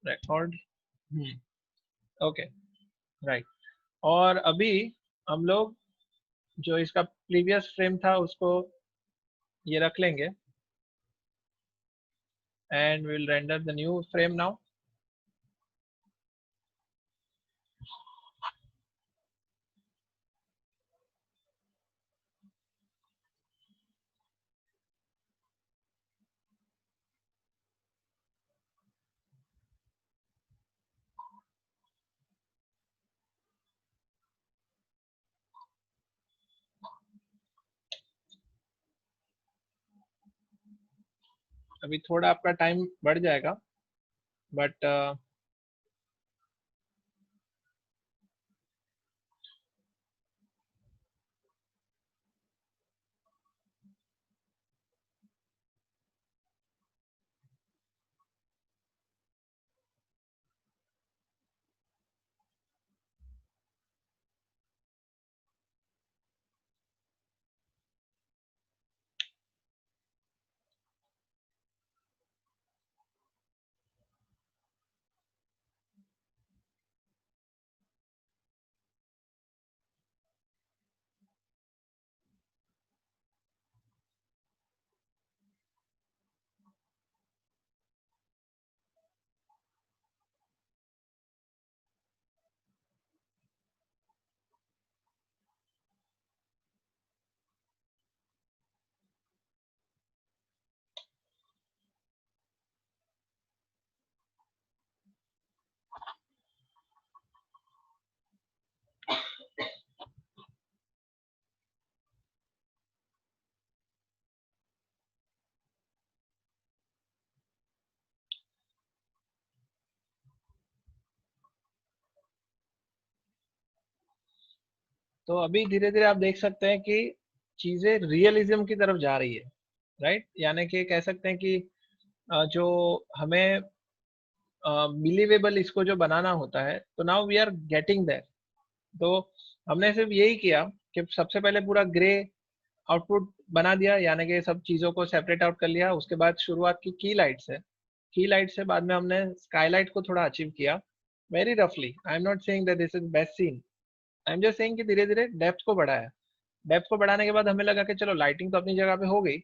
Record. Okay, right. और अभी हम लोग जो इसका प्रीवियस फ्रेम था उसको ये रख लेंगे and will render the new frame now. अभी थोड़ा आपका टाइम बढ़ जाएगा बट तो अभी धीरे धीरे आप देख सकते हैं कि चीजें रियलिज्म की तरफ जा रही है, राइट। यानी कि कह सकते हैं कि जो हमें बिलीवेबल इसको जो बनाना होता है, तो now we are getting there. तो हमने सिर्फ यही किया कि सबसे पहले पूरा ग्रे आउटपुट बना दिया, यानी कि सब चीज़ों को सेपरेट आउट कर लिया। उसके बाद शुरुआत की की लाइट से, की लाइट से बाद में हमने स्काईलाइट को थोड़ा अचीव किया वेरी रफली। I am not saying that this is best scene, I am just saying कि धीरे धीरे डेप्थ को बढ़ाया। डेप्थ को बढ़ाने के बाद हमें लगा कि चलो लाइटिंग तो अपनी जगह पे हो गई,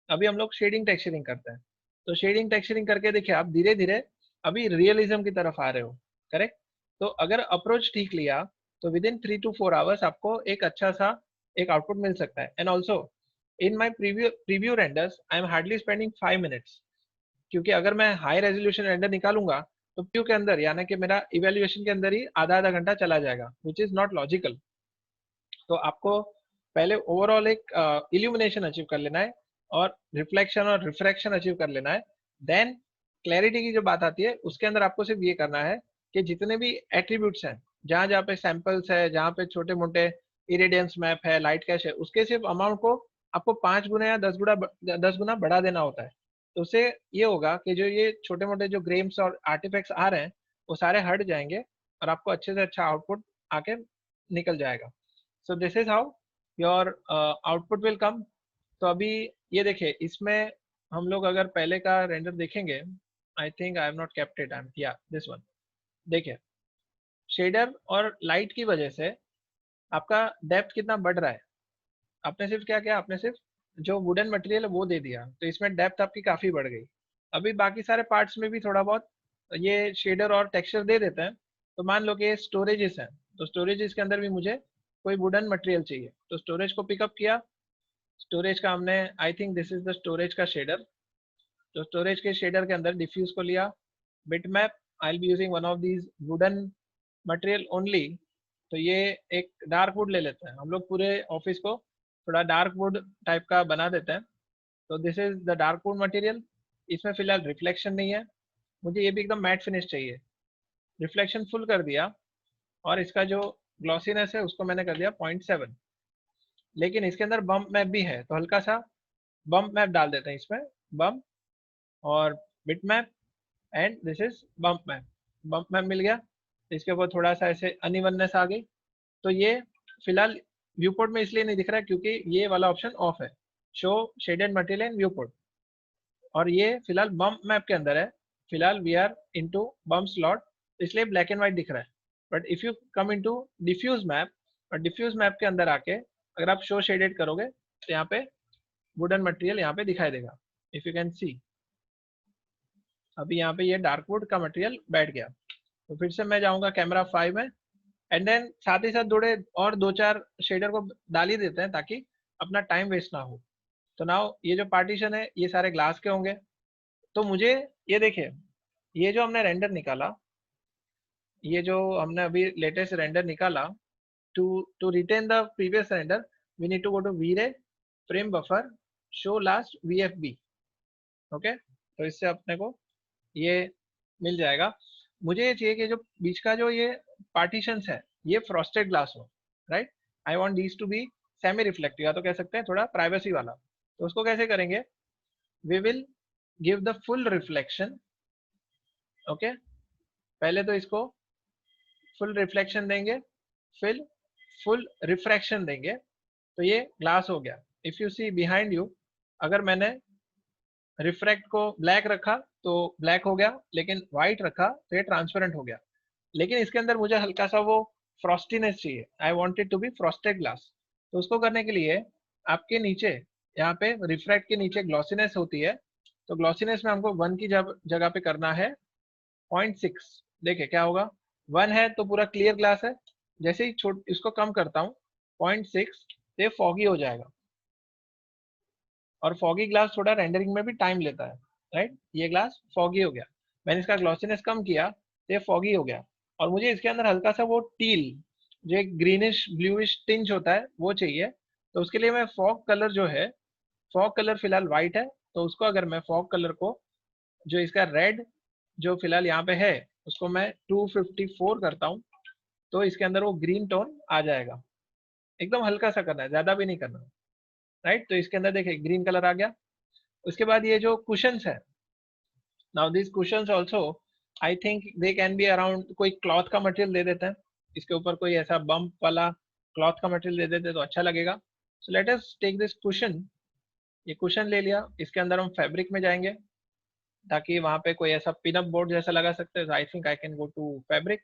अभी हम लोग शेडिंग टेक्सचरिंग करते हैं। तो शेडिंग टेक्सचरिंग करके देखिए आप धीरे धीरे अभी रियलिज्म की तरफ आ रहे हो, करेक्ट। तो अगर अप्रोच ठीक लिया तो विद इन 3 to 4 आवर्स आपको एक अच्छा सा एक आउटपुट मिल सकता है। And also in my preview renders I am hardly spending 5 minutes, क्योंकि अगर मैं हाई रेजोल्यूशन रेंडर निकालूंगा तो प्यू के अंदर यानी कि मेरा इवेल्युएशन के अंदर ही आधा आधा घंटा चला जाएगा, विच इज नॉट लॉजिकल। तो आपको पहले ओवरऑल एक इल्यूमिनेशन अचीव कर लेना है और रिफ्लेक्शन और रिफ्रैक्शन अचीव कर लेना है। देन क्लैरिटी की जो बात आती है उसके अंदर आपको सिर्फ ये करना है कि जितने भी एट्रीब्यूट्स हैं, जहां जहां पे सैंपल्स है, जहां पे छोटे मोटे इरेडियंस मैप है, लाइट कैश है, उसके सिर्फ अमाउंट को आपको 5 गुना या 10 गुना बढ़ा देना होता है। तो उससे ये होगा कि जो ये छोटे मोटे जो ग्रेम्स और आर्टिफैक्ट्स आ रहे हैं वो सारे हट जाएंगे और आपको अच्छे से अच्छा आउटपुट आके निकल जाएगा। So this is how your output will come. तो अभी ये देखिए, इसमें हम लोग अगर पहले का रेंडर देखेंगे, आई think I have not kept it, या दिस वन। देखिए शेडर और लाइट की वजह से आपका डेप्थ कितना बढ़ रहा है। आपने सिर्फ क्या किया, आपने सिर्फ जो वुडन मटेरियल है वो दे दिया, तो इसमें डेप्थ आपकी काफी बढ़ गई। अभी बाकी सारे पार्ट्स में भी थोड़ा बहुत ये शेडर और टेक्सचर दे देते हैं। तो मान लो कि स्टोरेजेस हैं, तो स्टोरेजेस के अंदर भी मुझे कोई वुडन मटेरियल चाहिए, तो स्टोरेज को पिकअप किया। स्टोरेज का हमने, आई think this is the storage का शेडर, तो स्टोरेज के शेडर के अंदर डिफ्यूज को लिया। Bitmap, I will be using one of these wooden material only. तो ये एक डार्क वुड ले लेते हैं हम लोग, पूरे ऑफिस को थोड़ा डार्क वुड टाइप का बना देते हैं। तो this is the dark would material. इसमें फिलहाल रिफ्लेक्शन नहीं है, मुझे ये भी एकदम मैट फिनिश चाहिए। रिफ्लेक्शन फुल कर दिया और इसका जो ग्लॉसीनेस है उसको मैंने कर दिया 0.7। लेकिन इसके अंदर बम्प मैप भी है, तो हल्का सा बम्प मैप डाल देते हैं इसमें। बम्प और bitmap and this is bump map. Bump map मिल गया, तो इसके ऊपर थोड़ा सा ऐसे अनइवननेस आ गई। तो ये फिलहाल व्यू पोर्ट में इसलिए नहीं दिख रहा है क्योंकि ये वाला ऑप्शन ऑफ है, show shaded material in viewport. और ये फिलहाल बम्प मैप के अंदर है, फिलहाल we are into bump slot, इसलिए ब्लैक एंड व्हाइट दिख रहा है। But if you come into diffuse map, और डिफ्यूज मैप के अंदर आके अगर आप शो शेडेड करोगे तो यहाँ पे वुडन मटेरियल यहाँ पे दिखाई देगा। इफ यू कैन सी, अभी यहाँ पे ये डार्क वुड का मटेरियल बैठ गया। तो फिर से मैं जाऊंगा कैमरा 5 में, एंड देन साथ ही साथ थोड़े और 2-4 शेडर को डाल ही देते हैं ताकि अपना टाइम वेस्ट ना हो। तो नाउ ये जो पार्टीशन है ये सारे ग्लास के होंगे। तो मुझे ये देखिए, ये जो हमने रेंडर निकाला, ये जो हमने अभी लेटेस्ट रेंडर निकाला, to retain the previous render we need to go to V Ray, frame buffer, show last VFB। Okay, तो इससे अपने को ये मिल जाएगा। मुझे ये चाहिए कि जो बीच का जो ये पार्टीशंस है ये फ्रॉस्टेड ग्लास हो, right. I want these to be semi reflective, या तो कह सकते हैं थोड़ा प्राइवेसी वाला। तो उसको कैसे करेंगे, we will give the full reflection. Okay, पहले तो इसको फुल रिफ्लेक्शन देंगे, फिर फुल रिफ्रैक्शन देंगे, तो ये ग्लास हो गया। If you see behind you, अगर मैंने रिफ्रैक्ट को ब्लैक रखा तो ब्लैक हो गया, लेकिन व्हाइट रखा तो ये ट्रांसपेरेंट हो गया। लेकिन इसके अंदर मुझे हल्का सा वो फ्रॉस्टीनेस चाहिए, I want it to be frosted glass. तो उसको करने के लिए आपके नीचे यहाँ पे रिफ्रैक्ट के नीचे ग्लॉसीनेस होती है, तो ग्लॉसीनेस में हमको 1 की जगह पे करना है 0.6। देखिए क्या होगा, 1 है तो पूरा क्लियर ग्लास है, जैसे ही इसको कम करता हूँ 0.6 तो ये फॉगी हो जाएगा। और फॉगी ग्लास थोड़ा रेंडरिंग में भी टाइम लेता है, राइट। ये ग्लास फॉगी हो गया, मैंने इसका ग्लॉसीनेस कम किया तो ये फॉगी हो गया। और मुझे इसके अंदर हल्का सा वो टील, जो एक ग्रीनिश ब्लूइश टिंज होता है वो चाहिए। तो उसके लिए मैं फॉग कलर जो है, फॉग कलर फिलहाल व्हाइट है, तो उसको अगर मैं फॉग कलर को, जो इसका रेड जो फिलहाल यहाँ पे है, उसको मैं 254 करता हूँ, तो इसके अंदर वो ग्रीन टोन आ जाएगा। एकदम हल्का सा करना है, ज्यादा भी नहीं करना, राइट। तो इसके अंदर देखिए ग्रीन कलर आ गया। उसके बाद ये जो कुशंस है, now this cushions also I think they can be around, कोई क्लॉथ का मटेरियल दे देते हैं इसके ऊपर, कोई ऐसा बम्प वाला क्लॉथ का मटेरियल दे देते तो अच्छा लगेगा। So let us take this cushion, ये कुशन ले लिया, इसके अंदर हम फैब्रिक में जाएंगे ताकि वहां पे कोई ऐसा पिनअप बोर्ड जैसा लगा सकते हैं। I think I can go to fabric.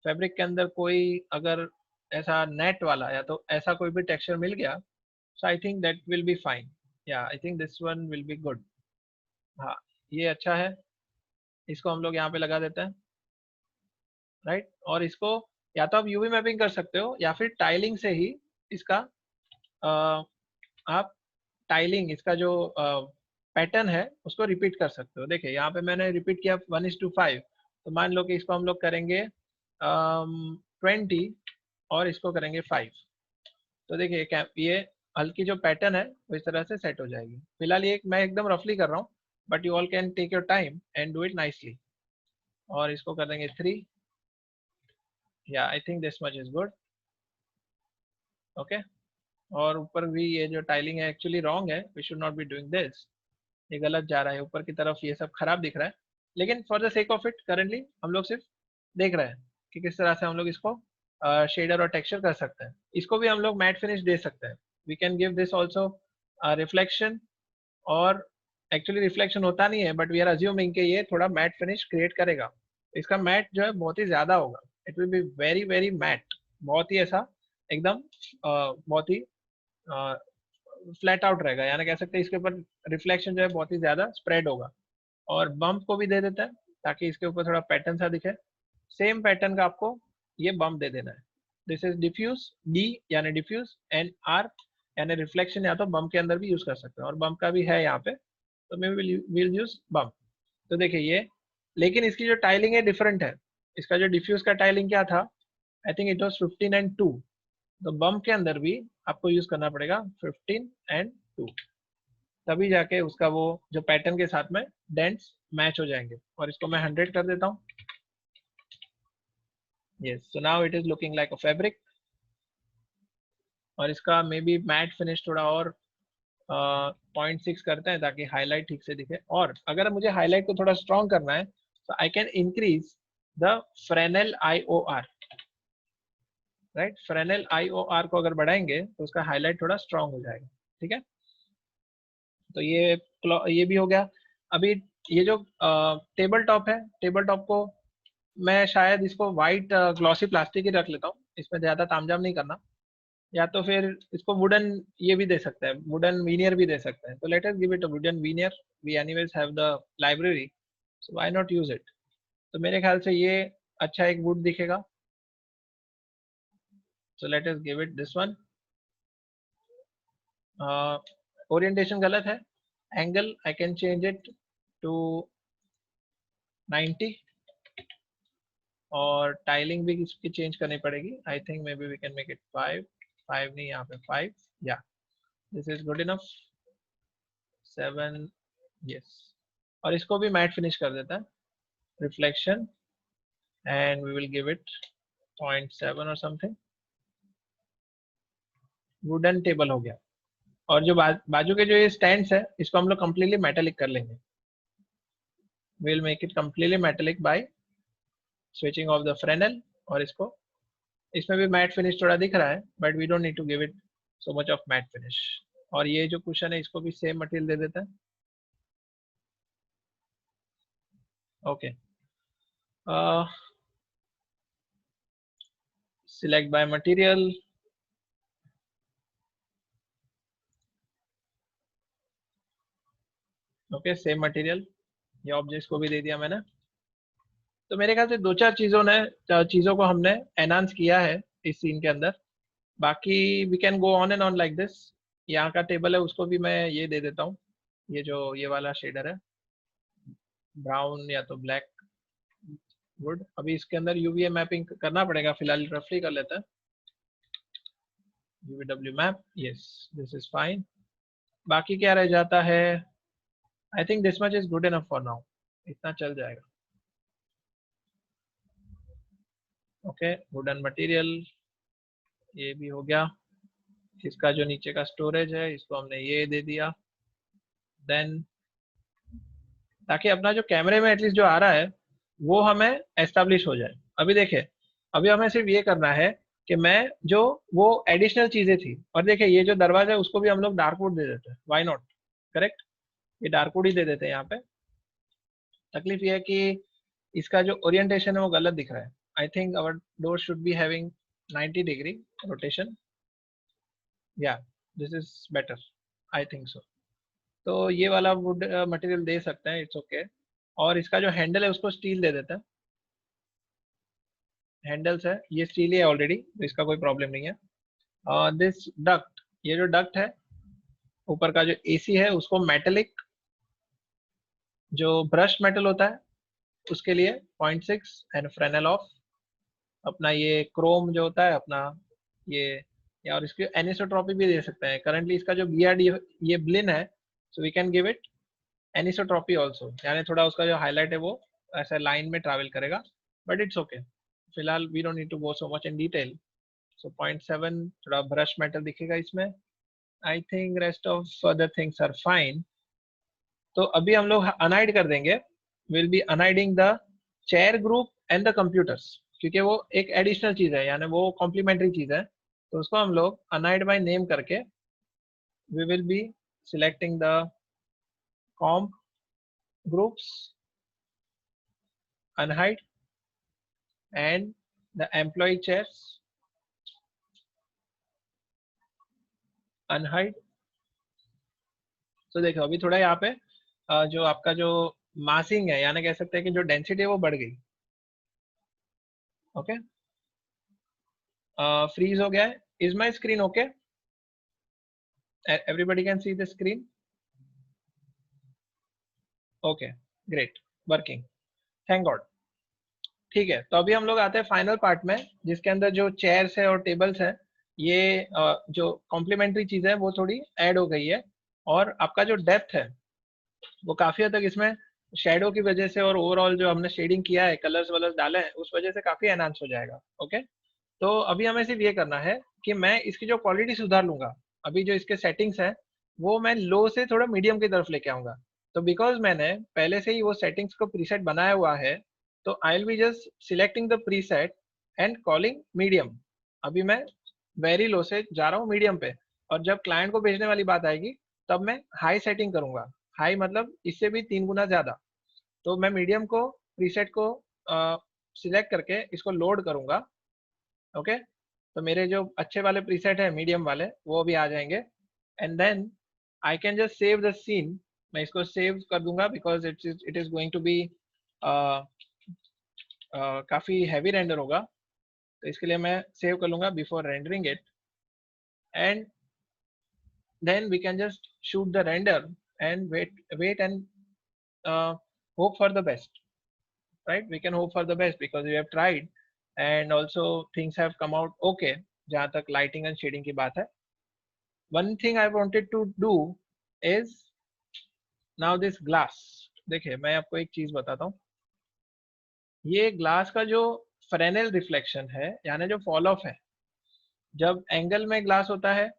Fabric के अंदर कोई अगर ऐसा नेट वाला या तो ऐसा कोई भी टेक्सचर मिल गया, so I think that will be fine. या I think this one will be good. हाँ, ये अच्छा है, इसको हम लोग यहाँ पे लगा देते हैं, राइट। और इसको या तो आप यूवी मैपिंग कर सकते हो या फिर टाइलिंग से ही इसका आप टाइलिंग, इसका जो पैटर्न है उसको रिपीट कर सकते हो। देखिए यहाँ पे मैंने रिपीट किया 1:5, तो मान लो कि इसको हम लोग करेंगे 20 और इसको करेंगे 5। तो देखिए ये हल्की जो पैटर्न है वो इस तरह से सेट हो जाएगी। फिलहाल ये मैं एकदम रफली कर रहा हूँ, but you all can take your time and do it nicely. और इसको कर देंगे 3। या I think this much is good. Okay, और ऊपर भी ये जो टाइलिंग है एक्चुअली रॉन्ग है, we should not be doing this, ये गलत जा रहा है ऊपर की तरफ, ये सब खराब दिख रहा है। लेकिन for the sake of it currently हम लोग सिर्फ देख रहे हैं कि किस तरह से हम लोग इसको शेडर और टेक्सचर कर सकते हैं। इसको भी हम लोग मैट फिनिश दे सकते हैं, we can give this also reflection. और एक्चुअली रिफ्लेक्शन होता नहीं है, बट वी आर अज्यूमिंग कि ये थोड़ा मैट फिनिश क्रिएट करेगा। इसका मैट जो है बहुत ही ज्यादा होगा, it will be very very matte, बहुत ही ऐसा एकदम बहुत ही फ्लैट आउट रहेगा, यानी कह सकते हैं इसके ऊपर रिफ्लेक्शन जो है बहुत ही ज्यादा स्प्रेड होगा। और बम्प को भी दे देते हैं ताकि इसके ऊपर थोड़ा पैटर्न सा दिखे, सेम पैटर्न का आपको ये बम्प दे देना है। दिस इज डिफ्यूज, डी यानी डिफ्यूज, एंड आर यानी रिफ्लेक्शन, या तो बम्प के अंदर भी यूज कर सकते हैं, और बम्प का भी है यहाँ पे, तो मैं विल यूज बम्प। तो देखिए ये, लेकिन इसकी जो टाइलिंग है डिफरेंट है। इसका जो डिफ्यूज का टाइलिंग क्या था, I think it was 15 and 2, तो बम्प के अंदर भी आपको यूज करना पड़ेगा 15 and 2, तभी जाके उसका वो जो पैटर्न के साथ में डेंट्स मैच हो जाएंगे। और इसको मैं 100 कर देता हूँ। Yes, so now it is looking like a fabric. और इसका मे बी मैट फिनिश थोड़ा और 0.6 करते हैं ताकि हाईलाइट ठीक से दिखे। और अगर मुझे हाईलाइट को थोड़ा स्ट्रॉन्ग करना है तो I can increase the Fresnel IOR, right. Fresnel IOR को अगर बढ़ाएंगे तो उसका हाईलाइट थोड़ा स्ट्रॉन्ग हो जाएगा, ठीक है। तो ये भी हो गया। अभी ये जो टेबल टॉप है, टेबल टॉप को मैं शायद इसको वाइट ग्लॉसी प्लास्टिक ही रख लेता हूँ, इसमें ज़्यादा तामझाम नहीं करना। या तो फिर इसको वुडन ये भी दे सकते हैं, वुडन वीनियर भी दे सकते हैं। तो let us give it a wooden veneer, we anyways have the library, so why not use it. तो मेरे ख्याल से ये अच्छा एक वुड दिखेगा। So let us give it this one. Orientation गलत है, angle I can change it to 90, और टाइलिंग भी इसकी चेंज करनी पड़ेगी। I think maybe we can make it 5, 5 नहीं, यहाँ पे 5, या this is good enough. 7, yes. और इसको भी मैट फिनिश कर देता है, reflection, and we will give it 0.7 और समथिंग। वुडन टेबल हो गया। और जो बाजू के जो ये स्टैंड्स है, इसको हम लोग कंप्लीटली मेटेलिक कर लेंगे। Will make it completely metallic by switching off the Fresnel. और इसको, इसमें भी मैट फिनिश थोड़ा दिख रहा है, but we don't need to give it so much of matte finish. और ये जो कुशन है, इसको भी सेम मटेरियल दे देता है। Okay, select by material, okay, same material. ये ऑब्जेक्ट्स को भी दे दिया मैंने। तो मेरे ख्याल से दो चार चीज़ों को हमने एनहांस किया है इस सीन के अंदर। बाकी we can go on and on like this. यहाँ का टेबल है, उसको भी मैं ये दे देता हूँ, ये जो ये वाला शेडर है, ब्राउन या तो ब्लैक वुड। अभी इसके अंदर यूवीए मैपिंग करना पड़ेगा, फिलहाल रफली कर लेते हैं। UVW map, yes, this is fine. बाकी क्या रह जाता है? I think this much is good enough for now, इतना चल जाएगा। ओके, वुडन मटेरियल ये भी हो गया। इसका जो नीचे का स्टोरेज है, इसको हमने ये दे दिया। देन ताकि अपना जो कैमरे में एटलीस्ट जो आ रहा है वो हमें एस्टेब्लिश हो जाए। अभी देखिए, अभी हमें सिर्फ ये करना है कि मैं जो वो एडिशनल चीजें थी, और देखिए ये जो दरवाजा है उसको भी हम लोग डार्क वुड दे देते हैं, व्हाई नॉट, करेक्ट, ये डार्क वुड ही दे देते हैं यहाँ पे। तकलीफ ये है कि इसका जो ओरिएंटेशन है वो गलत दिख रहा है। I think our door should be having 90 degree rotation, या this is better, I think so. तो ये वाला वुड मटेरियल दे सकते हैं, इट्स ओके। और इसका जो हैंडल है उसको स्टील दे देते हैं। हैंडल्स है ये स्टील है ऑलरेडी, तो इसका कोई प्रॉब्लम नहीं है। दिस डक्ट, ये जो डक्ट है ऊपर का जो एसी है, उसको मेटेलिक, जो ब्रश मेटल होता है उसके लिए 0.6 एंड फ्रेनल ऑफ। अपना ये क्रोम जो होता है अपना ये, या और इसकी एनिसोट्रॉपी भी दे सकते हैं। करंटली इसका जो बीआरडी ये ब्लिन है, so we can give it anisotropy also, यानी थोड़ा उसका जो हाईलाइट है वो ऐसा लाइन में ट्रैवल करेगा, बट इट्स ओके। फिलहाल we don't need to go so much in detail. So 0.7 थोड़ा ब्रश मेटल दिखेगा इसमें। I think rest of other things are fine. तो अभी हम लोग अनाइड कर देंगे, will be unhiding the chair group and the computers, क्योंकि वो एक एडिशनल चीज है, यानी वो कॉम्प्लीमेंट्री चीज है। तो उसको हम लोग अनाइड बाय नेम करके we will be selecting the comp groups, unhide, and the employee chairs, unhide। तो देखो अभी थोड़ा यहाँ पे जो आपका जो मासिंग है, यानी कह सकते हैं कि जो डेंसिटी है वो बढ़ गई। ओके, फ्रीज हो गया है। Is my screen okay? Everybody can see the screen? Okay, great, working, thank God. ठीक है, तो अभी हम लोग आते हैं फाइनल पार्ट में, जिसके अंदर जो चेयर्स है और टेबल्स है, ये जो कॉम्प्लीमेंट्री चीज है वो थोड़ी ऐड हो गई है। और आपका जो डेप्थ है वो काफी हद तक इसमें शेडो की वजह से, और ओवरऑल जो हमने शेडिंग किया है, कलर्स वलर्स डाले हैं, उस वजह से काफी एनहांस हो जाएगा। ओके, तो अभी हमें सिर्फ ये करना है कि मैं इसकी जो क्वालिटी सुधार लूंगा। अभी जो इसके सेटिंग्स हैं वो मैं लो से थोड़ा मीडियम की तरफ लेके आऊंगा। तो बिकॉज मैंने पहले से ही वो सेटिंग्स को प्रीसेट बनाया हुआ है, तो I will be just selecting the preset and calling medium. अभी मैं वेरी लो से जा रहा हूँ मीडियम पे, और जब क्लाइंट को भेजने वाली बात आएगी तब मैं हाई सेटिंग करूंगा। हाई मतलब इससे भी 3 गुना ज्यादा। तो मैं मीडियम को प्रीसेट को सिलेक्ट करके इसको लोड करूंगा। ओके, तो मेरे जो अच्छे वाले प्रीसेट है मीडियम वाले वो भी आ जाएंगे, and then I can just save the scene. मैं इसको सेव कर दूंगा because it is going to be काफी हैवी रेंडर होगा, तो इसके लिए मैं सेव कर लूंगा before rendering it, and then we can just shoot the render and wait and hope for the best, right? We can hope for the best because we have tried and also things have come out okay जहाँ तक lighting and shading की बात है। One thing I wanted to do is now this glass। देखिए मैं आपको एक चीज बताता हूँ, ये ग्लास का जो फ्रेनेल रिफ्लेक्शन है यानी जो फॉल ऑफ है, जब एंगल में ग्लास होता है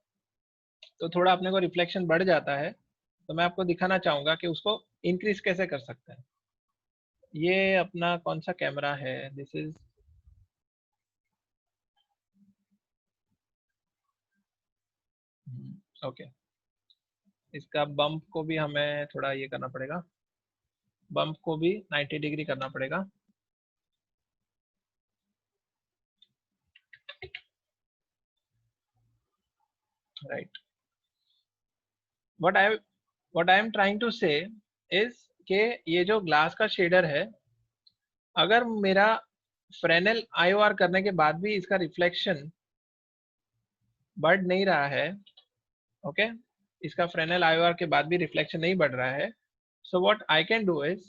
तो थोड़ा अपने को रिफ्लेक्शन बढ़ जाता है, तो मैं आपको दिखाना चाहूंगा कि उसको इंक्रीज कैसे कर सकते हैं। ये अपना कौन सा कैमरा है, दिस इज ओके। इसका बम्प को भी हमें थोड़ा ये करना पड़ेगा, बम्प को भी 90 डिग्री करना पड़ेगा। Right, what I am trying to say is के ये जो ग्लास का शेडर है, अगर मेरा फ्रेनेल आईओआर करने के बाद भी इसका रिफ्लेक्शन बढ़ नहीं रहा है, ओके इसका फ्रेनेल आईओआर के बाद भी रिफ्लेक्शन नहीं बढ़ रहा है, so what I can do is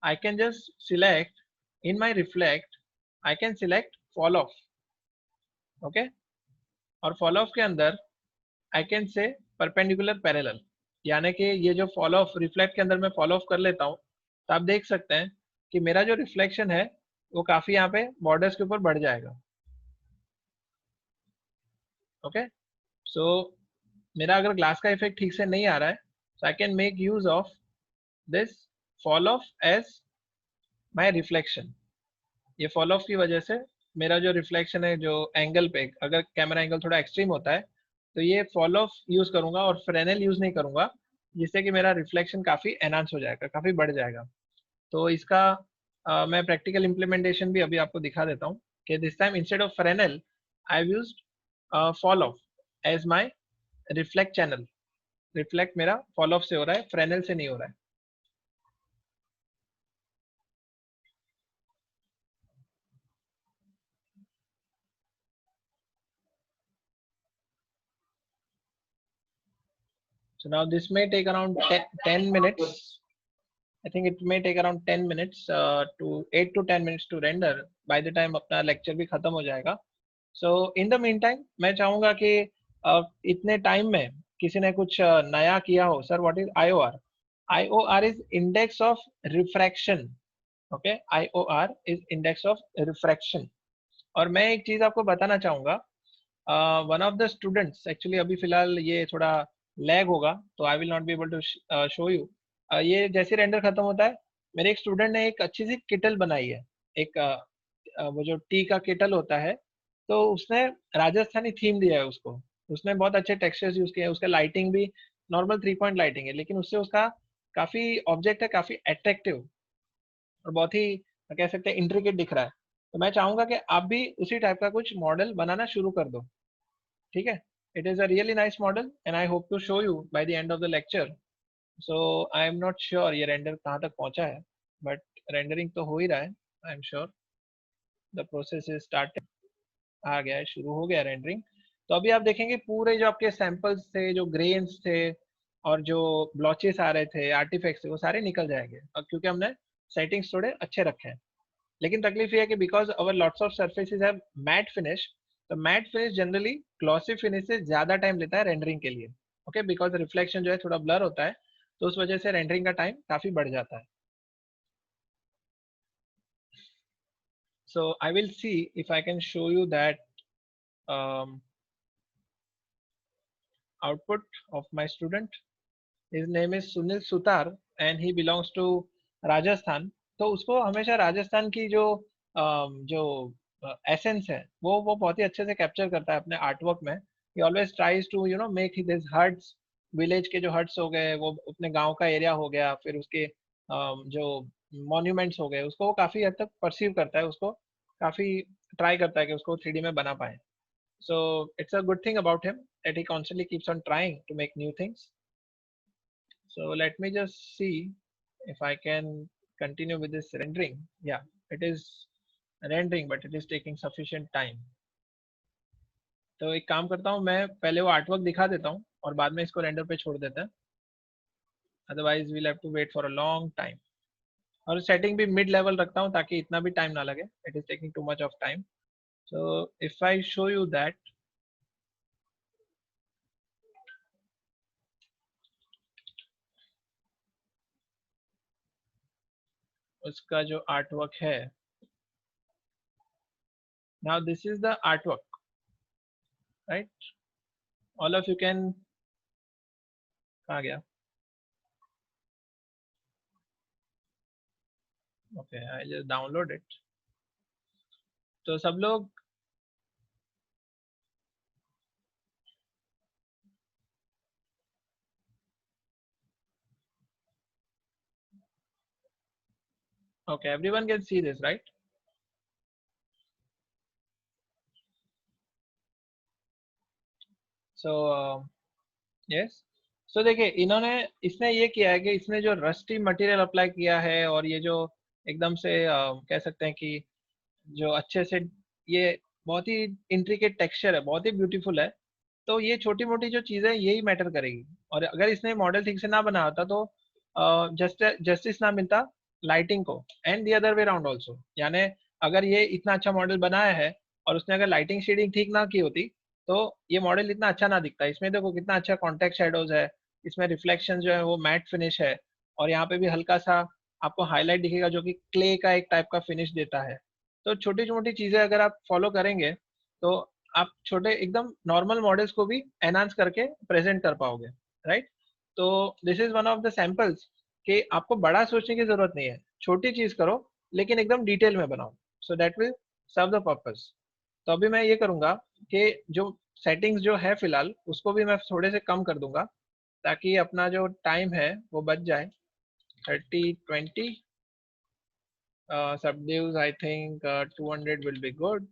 I can just select in my reflect, I can select fall off, okay, और fall off के अंदर I can say perpendicular parallel, यानी कि ये जो fall off reflect के अंदर मैं fall off कर लेता हूँ, तो आप देख सकते हैं कि मेरा जो रिफ्लेक्शन है वो काफी यहाँ पे बॉर्डर्स के ऊपर बढ़ जाएगा। ओके, सो मेरा अगर ग्लास का इफेक्ट ठीक से नहीं आ रहा है, so I can make use of this fall off as my reflection। ये fall off की वजह से मेरा जो रिफ्लेक्शन है, जो एंगल पे अगर कैमरा एंगल थोड़ा एक्सट्रीम होता है तो ये fall off यूज करूंगा और फ्रेनेल यूज नहीं करूंगा, जिससे कि मेरा रिफ्लेक्शन काफी एनहांस हो जाएगा, काफी बढ़ जाएगा। तो इसका मैं प्रैक्टिकल इम्प्लीमेंटेशन भी अभी आपको दिखा देता हूँ कि this time instead of Fresnel I have used fall off as my reflect channel. Reflect मेरा fall off से हो रहा है, फ्रेनेल से नहीं हो रहा है। So now this may take around 10 minutes. I think it may take around 10 minutes to 8 to 10 minutes to render by the time अपना lecture भी खत्म हो जाएगा। So in the meantime मैं चाहूँगा कि इतने टाइम में किसी ने कुछ नया किया हो। Sir what is IOR? IOR is index of refraction। okay, IOR is index of refraction। और मैं एक चीज आपको बताना चाहूँगा, one of the students actually अभी फिलहाल ये थोड़ा लैग होगा तो I will not be able to show you. ये जैसे रेंडर खत्म होता है, मेरे एक स्टूडेंट ने एक अच्छी सी किटल बनाई है, एक वो जो टी का किटल होता है, तो उसने राजस्थानी थीम दिया है उसको। उसने बहुत अच्छे टेक्सचर्स यूज किए हैं, उसका लाइटिंग भी नॉर्मल 3 पॉइंट लाइटिंग है, लेकिन उससे उसका काफी ऑब्जेक्ट है काफी अट्रैक्टिव और बहुत ही कह सकते हैं इंट्रिकेट दिख रहा है। तो मैं चाहूंगा कि आप भी उसी टाइप का कुछ मॉडल बनाना शुरू कर दो। ठीक है, it is a really nice model and I hope to show you by the end of the lecture. So I am not sure ये रेंडर कहाँ तक पहुंचा है, बट रेंडरिंग तो हो ही रहा है। I am sure the process is started, आ गया है, शुरू हो गया रेंडरिंग। तो अभी आप देखेंगे पूरे जो आपके सैंपल्स थे, जो ग्रेन्स थे और जो ब्लॉचेस आ रहे थे, आर्टिफैक्ट्स थे, वो सारे निकल जाएंगे अब क्योंकि हमने सेटिंग्स थोड़े अच्छे रखे हैं। लेकिन तकलीफ ये है कि because our lots of surfaces have matte finish, तो matte finish generally glossy finish से ज्यादा टाइम लेता है रेंडरिंग के लिए। ओके, बिकॉज रिफ्लेक्शन जो है थोड़ा ब्लर होता है, तो उस वजह से रेंडरिंग का टाइम काफी बढ़ जाता है। So I will see if I can show you that output of my student. His name is Sunil Sutar and he belongs to Rajasthan। तो उसको हमेशा राजस्थान की जो एसेंस है वो बहुत ही अच्छे से कैप्चर करता है अपने आर्टवर्क में। he always tries to make his huts, village के जो हट्स हो गए, वो अपने गांव का एरिया हो गया, फिर उसके जो मॉन्यूमेंट्स हो गए उसको वो काफ़ी हद तक परसीव करता है, उसको काफ़ी ट्राई करता है कि उसको 3D में बना पाए. So it's a good thing about him that he constantly keeps on trying to make new things. So let me just see if I can continue with this rendering. Yeah, it is rendering, but it is taking sufficient time. तो एक काम करता हूँ, मैं पहले वो artwork दिखा देता हूँ और बाद में इसको रेंडर पे छोड़ देते हैं. Otherwise we'll have to wait for a long time. और सेटिंग भी मिड लेवल रखता हूँ ताकि इतना भी टाइम ना लगे. It is taking too much of time. So if I show you that, उसका जो artwork है, now this is the artwork, right? All of you can, कहाँ गया? Okay, I just download it. तो सब लोग okay, everyone can see this, right? So yes. So देखिए इन्होंने इसने ये किया है कि इसने जो रस्टी मटेरियल अप्लाई किया है और ये जो एकदम से कह सकते हैं कि जो अच्छे से ये बहुत ही इंट्रिकेट टेक्सचर है, बहुत ही ब्यूटीफुल है. तो ये छोटी मोटी जो चीजें यही मैटर करेगी. और अगर इसने मॉडल ठीक से ना बनाया होता तो जस्टिस ना मिलता लाइटिंग को, and the other way round also. यानी अगर ये इतना अच्छा मॉडल बनाया है और उसने अगर लाइटिंग शेडिंग ठीक ना की होती तो ये मॉडल इतना अच्छा ना दिखता. इसमें देखो कितना अच्छा कॉन्टेक्स्ट शेडोज है, इसमें रिफ्लेक्शन जो है वो मैट फिनिश है, और यहाँ पे भी हल्का सा आपको हाईलाइट दिखेगा जो कि क्ले का एक टाइप का फिनिश देता है. तो छोटी छोटी चीजें अगर आप फॉलो करेंगे तो आप छोटे एकदम नॉर्मल मॉडल्स को भी एनहांस करके प्रेजेंट कर पाओगे, राइट? तो this is one of the samples कि आपको बड़ा सोचने की जरूरत नहीं है, छोटी चीज करो लेकिन एकदम डिटेल में बनाओ. So that will serve the purpose. तो अभी मैं ये करूंगा कि जो सेटिंग्स जो है फिलहाल उसको भी मैं थोड़े से कम कर दूंगा ताकि अपना जो टाइम है वो बच जाए. 30-20 subdues, I think 200 will be good.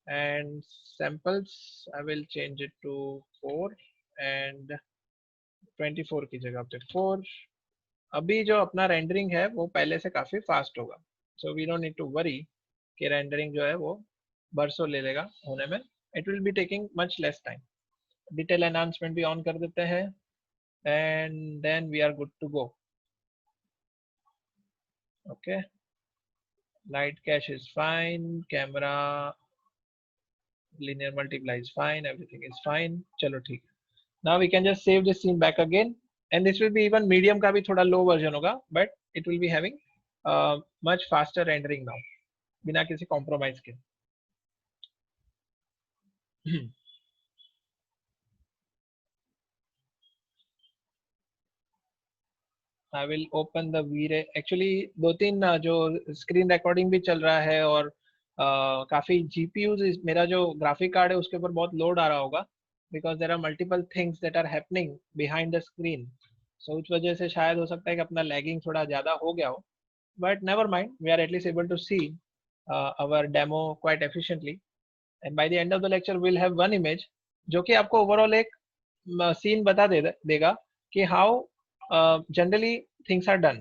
And samples I will change it to 4 and 24 की जगह पे 4. अभी जो अपना रेंडरिंग है वो पहले से काफी फास्ट होगा. So we don't need to worry कि रेंडरिंग जो है वो बरसों ले लेगा होने में. It will be taking much less time. Detail enhancement भी ऑन कर देते हैं and then we are good to go. Okay, light cache is fine, camera linear multiply is fine, everything is fine. चलो ठीक है. Now we can just save this scene back again, and this will be even medium का भी थोड़ा low version होगा, but it will be having much faster rendering now बिना किसी compromise के. I will open the V-Ray. Actually दो तीन जो screen recording भी चल रहा है और काफी GPUs मेरा जो graphic card है उसके ऊपर बहुत load आ रहा होगा because there are multiple things that are happening behind the screen. So उस वजह से शायद हो सकता है कि अपना lagging थोड़ा ज़्यादा हो गया हो. But never mind, we are at least able to see our demo quite efficiently. And by the end of the lecture we'll have one image जो कि आपको overall एक scene बता देगा कि how generally things are done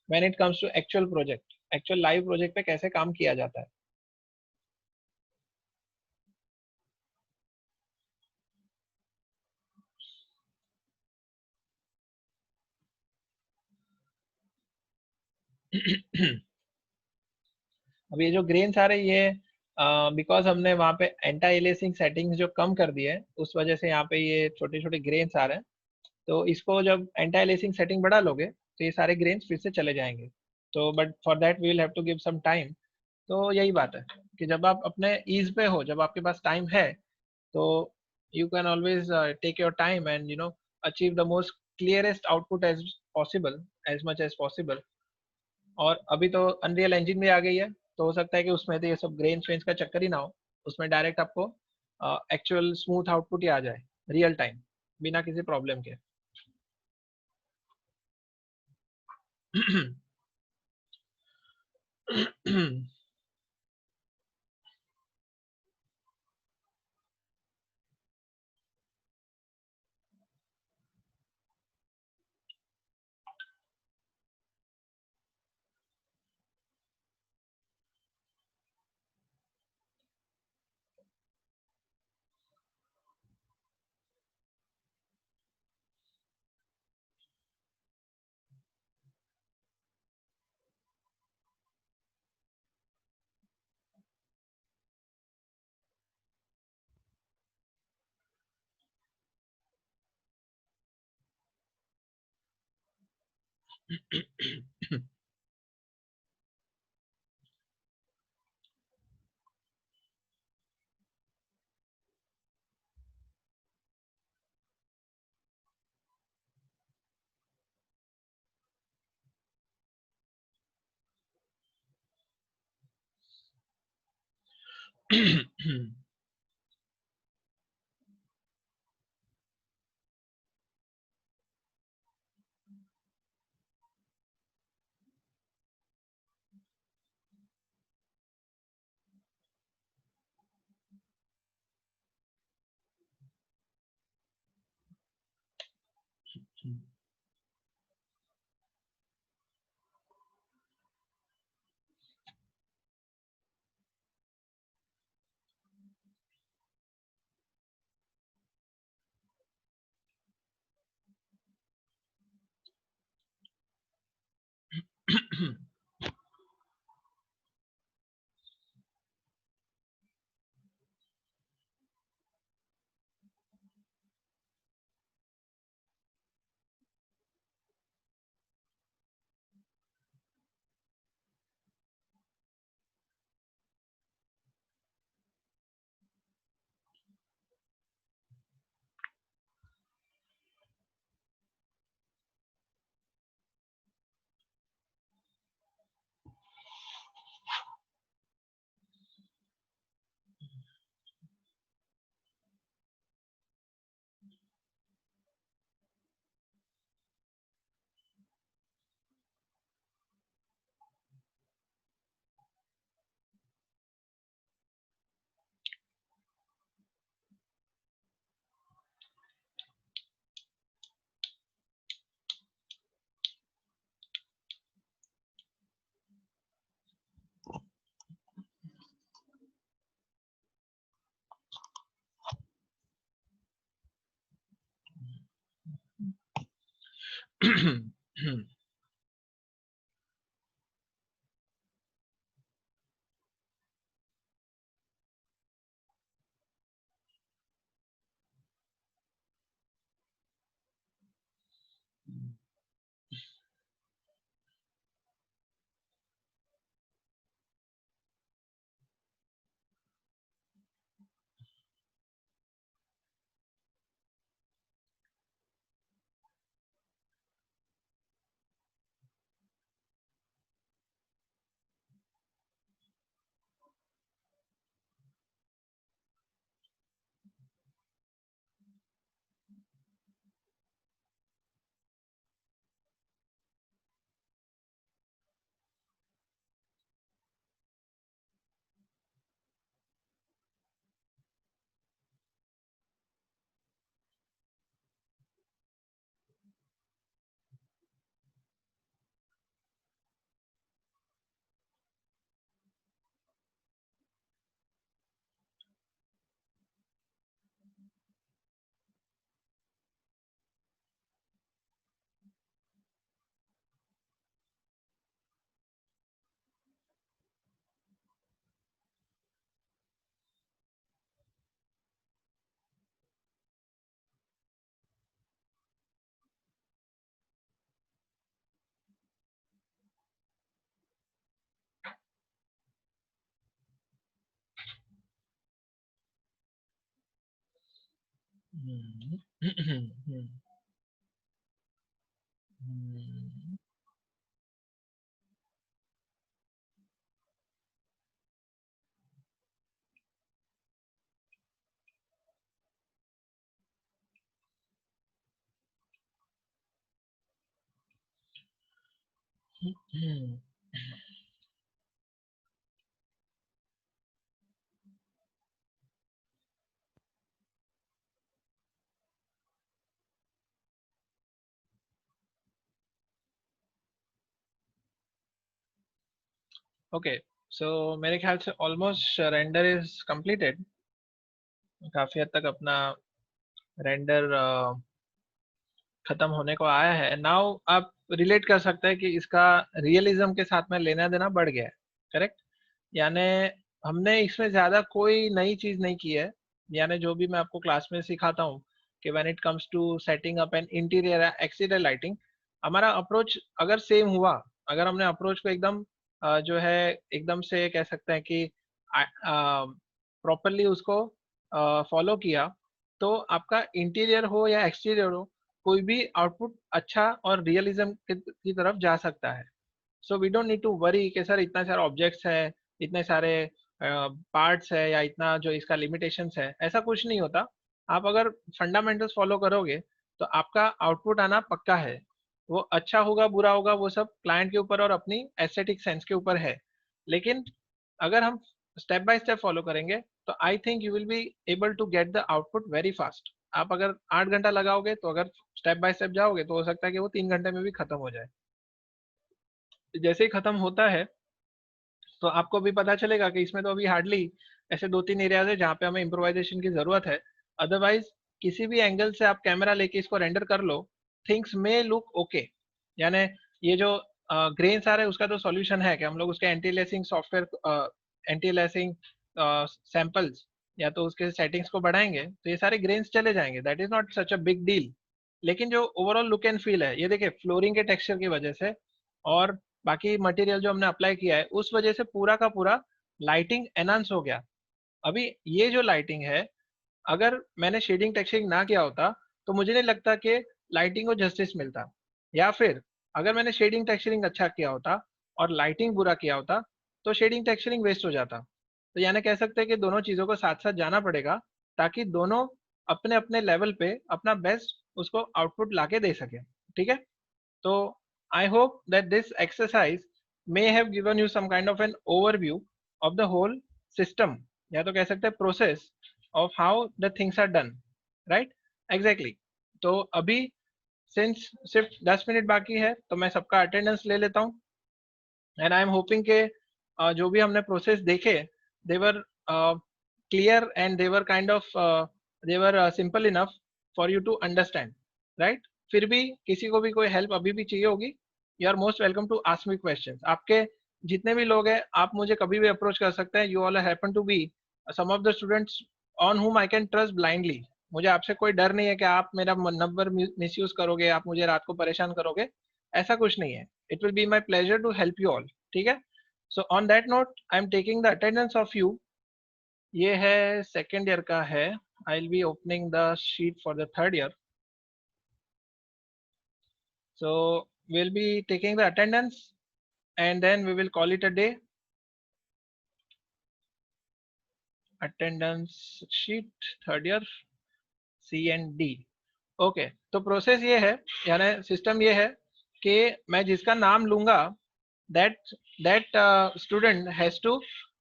when it comes to actual project, actual live project पे कैसे काम किया जाता है. अब ये जो ग्रेन्स आ रही है बिकॉज हमने वहाँ पे एंटी एलियासिंग सेटिंग्स जो कम कर दी है उस वजह से यहाँ पे ये छोटे छोटे ग्रेन्स आ रहे हैं. तो इसको जब एंटी एलियासिंग सेटिंग बढ़ा लोगे तो ये सारे ग्रेन्स फिर से चले जाएंगे. तो but for that we will have to give some time. तो यही बात है कि जब आप अपने ईज पे हो, जब आपके पास टाइम है तो you can always take your time and achieve the most clearest output as possible, as much as possible. और अभी तो अनरियल इंजन भी आ गई है तो हो सकता है कि उसमें तो ये सब ग्रेन वेन्स का चक्कर ही ना हो, उसमें डायरेक्ट आपको एक्चुअल स्मूथ आउटपुट ही आ जाए रियल टाइम बिना किसी प्रॉब्लम के. ओके, सो मेरे ख्याल से ऑलमोस्ट रेंडर इज कंप्लीटेड। काफी हद तक अपना रेंडर खत्म होने को आया है। नाउ आप रिलेट कर सकते हैं कि इसका रियलिज्म के साथ में लेना देना बढ़ गया है, करेक्ट? यानी हमने इसमें ज्यादा कोई नई चीज नहीं की है। यानी जो भी मैं आपको क्लास में सिखाता हूँ कि when it comes to setting up an interior exterior lighting, हमारा अप्रोच अगर सेम हुआ, अगर हमने अप्रोच को एकदम जो है एकदम से कह सकते हैं कि प्रॉपरली उसको फॉलो किया, तो आपका इंटीरियर हो या एक्सटीरियर हो, कोई भी आउटपुट अच्छा और रियलिज्म की तरफ जा सकता है। So we don't need to worry कि सर इतना सारा ऑब्जेक्ट्स है, इतने सारे पार्ट्स है, या इतना जो इसका लिमिटेशंस है, ऐसा कुछ नहीं होता। आप अगर फंडामेंटल्स फॉलो करोगे तो आपका आउटपुट आना पक्का है। वो अच्छा होगा बुरा होगा वो सब क्लाइंट के ऊपर और अपनी एस्थेटिक सेंस के ऊपर है। लेकिन अगर हम स्टेप बाय स्टेप फॉलो करेंगे तो I think you will be able to get the output very fast. आप अगर 8 घंटा लगाओगे तो अगर स्टेप बाय स्टेप जाओगे तो हो सकता है कि वो 3 घंटे में भी खत्म हो जाए। जैसे ही खत्म होता है तो आपको भी पता चलेगा कि इसमें तो अभी हार्डली ऐसे 2-3 एरियाज है जहाँ पे हमें इम्प्रोवाइजेशन की जरूरत है। अदरवाइज किसी भी एंगल से आप कैमरा लेके इसको रेंडर कर लो, थिंग्स मे लुक ओके। यानी ये जो ग्रेन्स आ रहे हैं उसका तो सॉल्यूशन है कि हम लोग उसके anti lacing software, anti lacing samples या तो उसके सेटिंग्स को बढ़ाएंगे तो ये सारे ग्रेन्स चले जाएंगे। That is not such a big deal. लेकिन जो ओवरऑल लुक एंड फील है, ये देखिए फ्लोरिंग के टेक्सचर की वजह से और बाकी मटेरियल जो हमने अप्लाई किया है उस वजह से पूरा का पूरा लाइटिंग एनहांस हो गया। अभी ये जो लाइटिंग है, अगर मैंने शेडिंग टेक्सचरिंग ना किया होता तो मुझे नहीं लगता कि लाइटिंग को जस्टिस मिलता। या फिर अगर मैंने शेडिंग टेक्सचरिंग अच्छा किया होता और लाइटिंग बुरा किया होता तो शेडिंग टेक्सचरिंग वेस्ट हो जाता। तो यानी कह सकते हैं कि दोनों चीजों को साथ साथ जाना पड़ेगा ताकि दोनों अपने अपने लेवल पे अपना बेस्ट उसको आउटपुट लाके दे सके। ठीक है? तो I hope that this exercise may have given you some kind of an overview of the whole system, या तो कह सकते हैं process of how the things are done, right? Exactly. तो अभी since सिर्फ 10 मिनट बाकी है तो मैं सबका अटेंडेंस ले लेता हूँ। एंड आई एम होपिंग के जो भी हमने प्रोसेस देखे they're clear and they're kind of they're simple enough for you to understand, right? फिर भी किसी को भी कोई हेल्प अभी भी चाहिए होगी, you are most welcome to ask me question. आपके जितने भी लोग हैं आप मुझे कभी भी अप्रोच कर सकते हैं। You all happen to be some of the students on whom I can trust blindly. मुझे आपसे कोई डर नहीं है कि आप मेरा नंबर मिसयूज करोगे, आप मुझे रात को परेशान करोगे, ऐसा कुछ नहीं है। It will be my pleasure to help you all. ठीक है? So on that note I am taking the attendance of you. ये है सेकेंड ईयर का है। I will be opening the sheet for the third year. So we'll be taking the attendance and then we will call it a day. Attendance sheet third year C and D. Okay, तो process ये है, यानी system ये है कि मैं जिसका नाम लूंगा that that student has to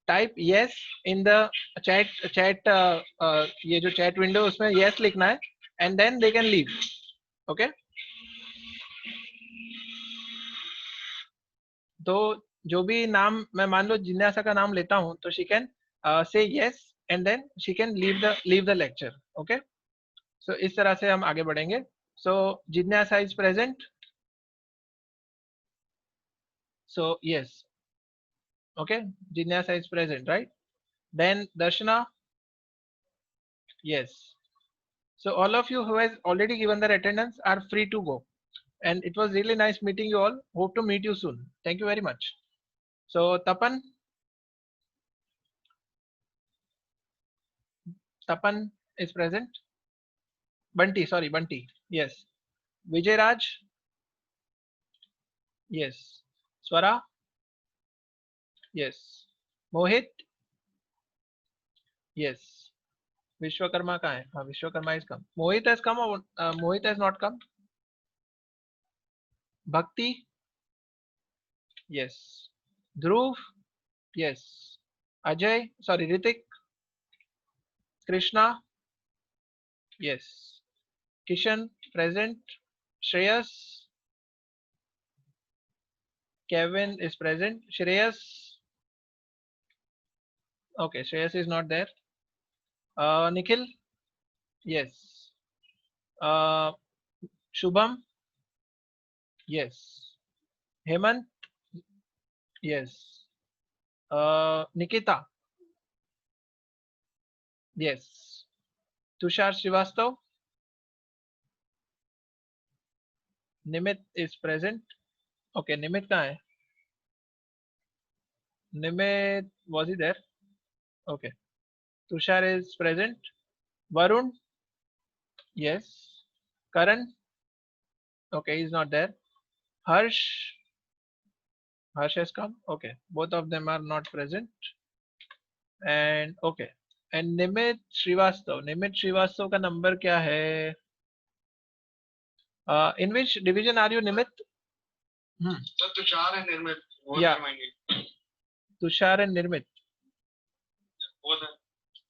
type yes in the chat ये जो चैट विंडो उसमें यस लिखना है and then they can leave. Okay, तो जो भी नाम मैं मान लो जिज्ञासा का नाम लेता हूँ तो she can say yes and then she can leave the lecture. Okay, so इस तरह से हम आगे बढ़ेंगे। So Jignasa is present, so yes. Okay, Jignasa is present, right? Then Darshana, yes. So all of you who has already given their attendance are free to go. And it was really nice meeting you all. Hope to meet you soon. Thank you very much. So Tapan is present. Bunty, sorry, Bunty. Yes. Vijay Raj, yes. Swara, yes. Mohit, yes. Vishwakarma कहाँ है? हाँ, Vishwakarma is come. Mohit has come or Mohit has not come? Bhakti, Yes. Dhruv. Yes. Ajay, sorry, Ritik. Krishna. Yes. Kishan, present. Shreyas. Kevin is present. Shreyas. Okay, Shreyas is not there. Nikhil. Yes. Uh, Shubham. Yes. Hemant. Yes. Nikita. Yes. Tushar Srivastav. Nimit is present. Okay, Nimit कहाँ है? Nimit, was he there? Okay. Tushar is present. Varun. Yes. Karan. Okay, he's not there. Harsh. Harsh has come. Okay. Both of them are not present. And okay. And Nimit Srivastav. Nimit Srivastav का number क्या है? In which division are you, Nimit? Tushar and Nirmit. Yeah. Tushar and Nirmit. Both are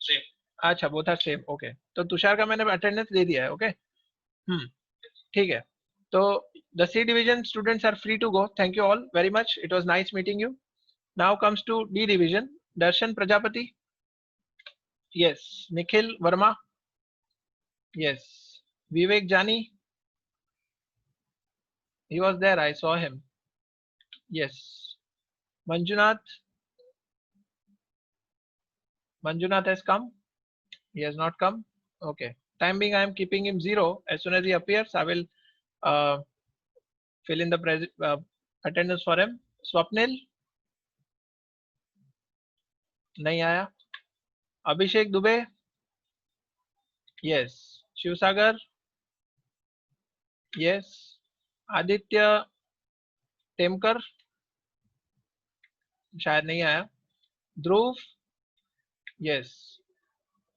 same. अच्छा, both are same. Okay. तो तुषार का मैंने attendance दे दिया है. Okay. ठीक है. तो the C division students are free to go. Thank you all very much. It was nice meeting you. Now comes to D division. Darshan Prajapati. Yes. Nikhil Verma. Yes. Vivek Jani. He was there. I saw him. Yes. Manjunath. Manjunath has come. He has not come. Okay. Time being, I am keeping him 0. As soon as he appears, I will fill in the attendance for him. Swapnil. नहीं आया. Abhishek Dubey. Yes. Shivsagar. Yes. Aditya Temkar. शायद नहीं आया. Dhruv. Yes.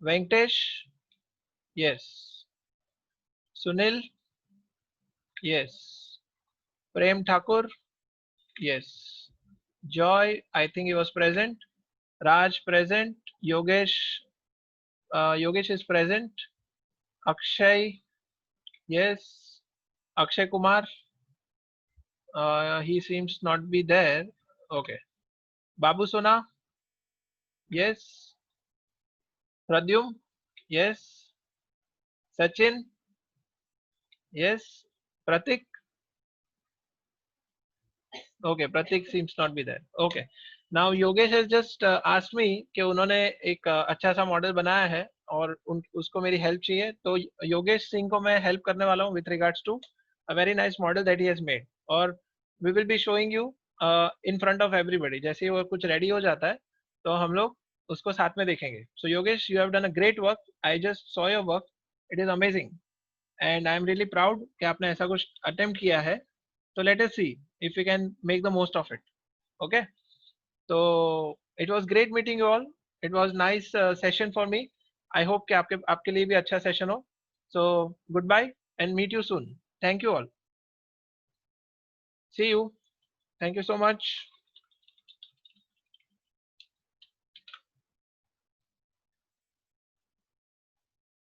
Venkatesh. Yes. Sunil. Yes. Prem Thakur. Yes. Joy, I think he was present. Raj present. Yogesh. Yogesh is present. Akshay. Yes. Akshay Kumar. He seems not be there. Okay. Babu Sona. Yes. Pradyum. Yes. Sachin. Yes. Pratik. Okay, Pratik seems not be there. Okay. Now Yogesh has just asked me कि उन्होंने एक अच्छा सा model बनाया है और उसको मेरी हेल्प चाहिए, तो योगेश सिंह को मैं हेल्प करने वाला हूँ with regards to a very nice model that he has made, और we will be showing you in front of everybody. जैसे ही वो कुछ रेडी हो जाता है तो हम लोग उसको साथ में देखेंगे. So Yogesh, you have done a great work. I just saw your work. It is amazing and I am really proud कि आपने ऐसा कुछ attempt किया है. So let us see if we can make the most of it. Okay. So it was great meeting you all. It was nice session for me. I hope कि आपके लिए भी अच्छा session हो. So goodbye and meet you soon. Thank you all. See you. Thank you so much.